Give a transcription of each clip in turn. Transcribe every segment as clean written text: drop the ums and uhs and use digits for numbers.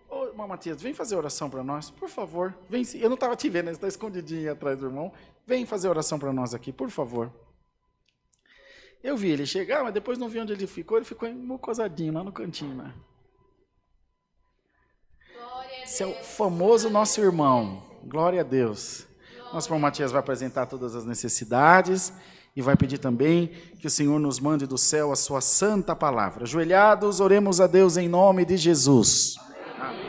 Ô, irmão Matias, vem fazer oração para nós, por favor. Vem, eu não estava te vendo, você está escondidinho atrás do irmão. Vem fazer oração para nós aqui, por favor. Eu vi ele chegar, mas depois não vi onde ele ficou mucosadinho lá no cantinho, né? Esse é o famoso nosso irmão. Glória a Deus. Nosso irmão Matias vai apresentar todas as necessidades e vai pedir também que o Senhor nos mande do céu a sua santa palavra. Ajoelhados, oremos a Deus em nome de Jesus. Amém.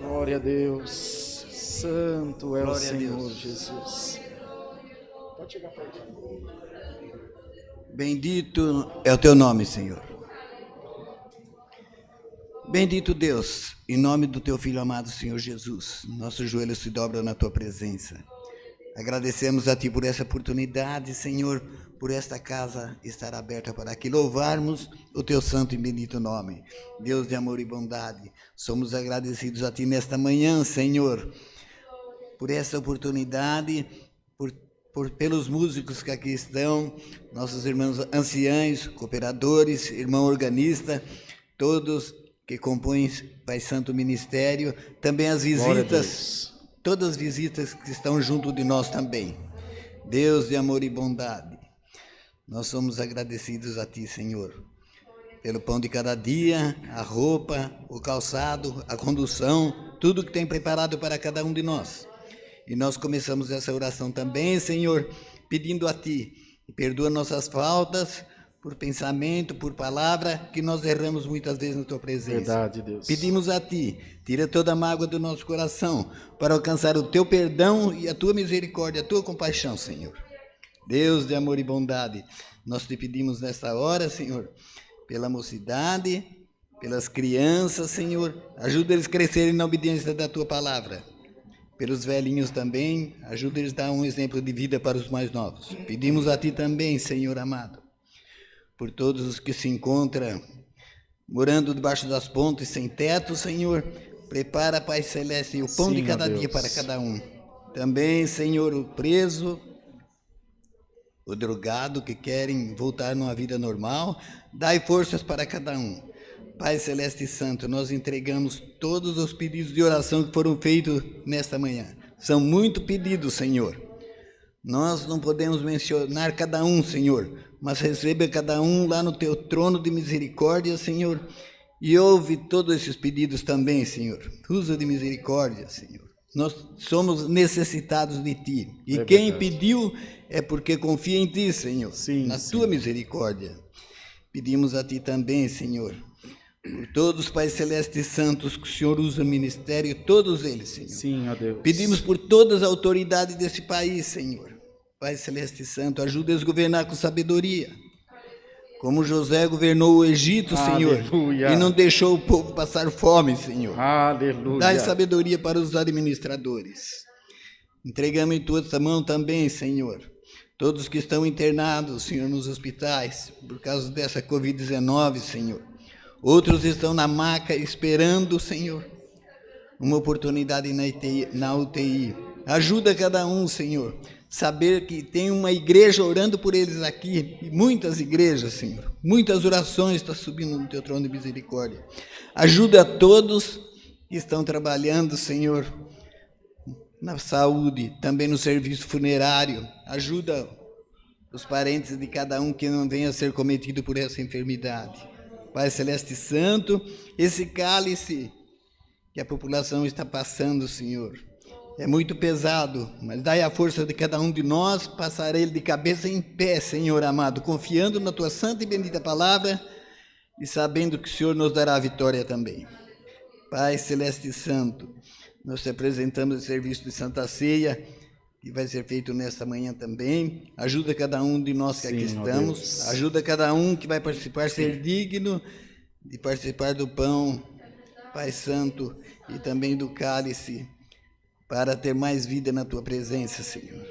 Glória a Deus. Santo é o Senhor Jesus. Pode chegar pertinho. Bendito é o teu nome, Senhor. Bendito Deus, em nome do teu Filho amado, Senhor Jesus, nossos joelhos se dobram na tua presença. Agradecemos a ti por essa oportunidade, Senhor, por esta casa estar aberta para que louvarmos o teu santo e bendito nome. Deus de amor e bondade, somos agradecidos a ti nesta manhã, Senhor, por essa oportunidade, pelos músicos que aqui estão, nossos irmãos anciãos, cooperadores, irmão organista, todos que compõem Pai Santo Ministério, também as visitas, todas as visitas que estão junto de nós também. Deus de amor e bondade, nós somos agradecidos a Ti, Senhor, pelo pão de cada dia, a roupa, o calçado, a condução, tudo que tem preparado para cada um de nós. E nós começamos essa oração também, Senhor, pedindo a Ti, perdoa nossas faltas, por pensamento, por palavra, que nós erramos muitas vezes na Tua presença. Verdade, Deus. Pedimos a Ti, tira toda a mágoa do nosso coração, para alcançar o Teu perdão e a Tua misericórdia, a Tua compaixão, Senhor. Deus de amor e bondade, nós Te pedimos nesta hora, Senhor, pela mocidade, pelas crianças, Senhor, ajuda eles a crescerem na obediência da Tua palavra. Pelos velhinhos também, ajuda eles a dar um exemplo de vida para os mais novos. Pedimos a Ti também, Senhor amado, por todos os que se encontram morando debaixo das pontes sem teto, Senhor, prepara, Pai Celeste, o pão de cada dia para cada um. Também, Senhor, o preso, o drogado que querem voltar numa vida normal, dai forças para cada um. Pai Celeste e Santo, nós entregamos todos os pedidos de oração que foram feitos nesta manhã. São muito pedidos, Senhor. Nós não podemos mencionar cada um, Senhor, mas receba cada um lá no Teu trono de misericórdia, Senhor, e ouve todos esses pedidos também, Senhor. Usa de misericórdia, Senhor. Nós somos necessitados de Ti. E quem pediu é porque confia em Ti, Senhor, na Tua misericórdia. Pedimos a Ti também, Senhor, por todos os Pais Celestes e Santos que o Senhor usa no ministério, todos eles, Senhor. Sim, ó Deus. Pedimos por todas as autoridades desse país, Senhor. Pai Celeste e Santo, ajuda-os a governar com sabedoria. Como José governou o Egito, Senhor, e não deixou o povo passar fome, Senhor. Aleluia. Dai sabedoria para os administradores. Entregamos em Tua mão também, Senhor, todos que estão internados, Senhor, nos hospitais, por causa dessa Covid-19, Senhor. Outros estão na maca esperando, Senhor, uma oportunidade na UTI. Ajuda cada um, Senhor, saber que tem uma igreja orando por eles aqui, e muitas igrejas, Senhor, muitas orações estão subindo no Teu trono de misericórdia. Ajuda a todos que estão trabalhando, Senhor, na saúde, também no serviço funerário. Ajuda os parentes de cada um que não venha a ser cometido por essa enfermidade. Pai Celeste e Santo, esse cálice que a população está passando, Senhor, é muito pesado, mas dai a força de cada um de nós, passar ele de cabeça em pé, Senhor amado, confiando na Tua santa e bendita palavra e sabendo que o Senhor nos dará a vitória também. Pai Celeste e Santo, nós te apresentamos o serviço de Santa Ceia, que vai ser feito nesta manhã também. Ajuda cada um de nós que aqui estamos, ajuda cada um que vai participar, ser digno de participar do pão, Pai Santo, e também do cálice, para ter mais vida na Tua presença, Senhor.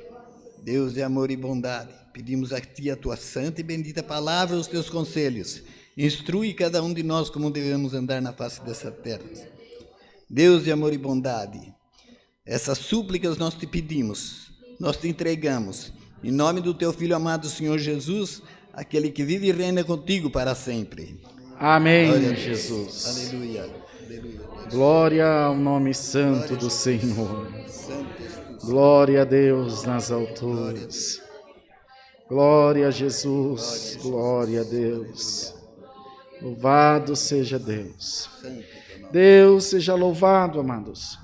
Deus de amor e bondade, pedimos a Ti a Tua santa e bendita palavra, os Teus conselhos. Instrui cada um de nós como devemos andar na face dessa terra. Deus de amor e bondade, essas súplicas nós Te pedimos, nós Te entregamos, Em nome do teu Filho amado, Senhor Jesus, aquele que vive e reina contigo para sempre. Amém, Glória a Deus. Jesus. Aleluia. Aleluia. Glória ao nome santo do Senhor. Glória a Deus nas alturas. Glória a Jesus. Glória a Deus. Louvado seja Deus. Deus seja louvado, amados.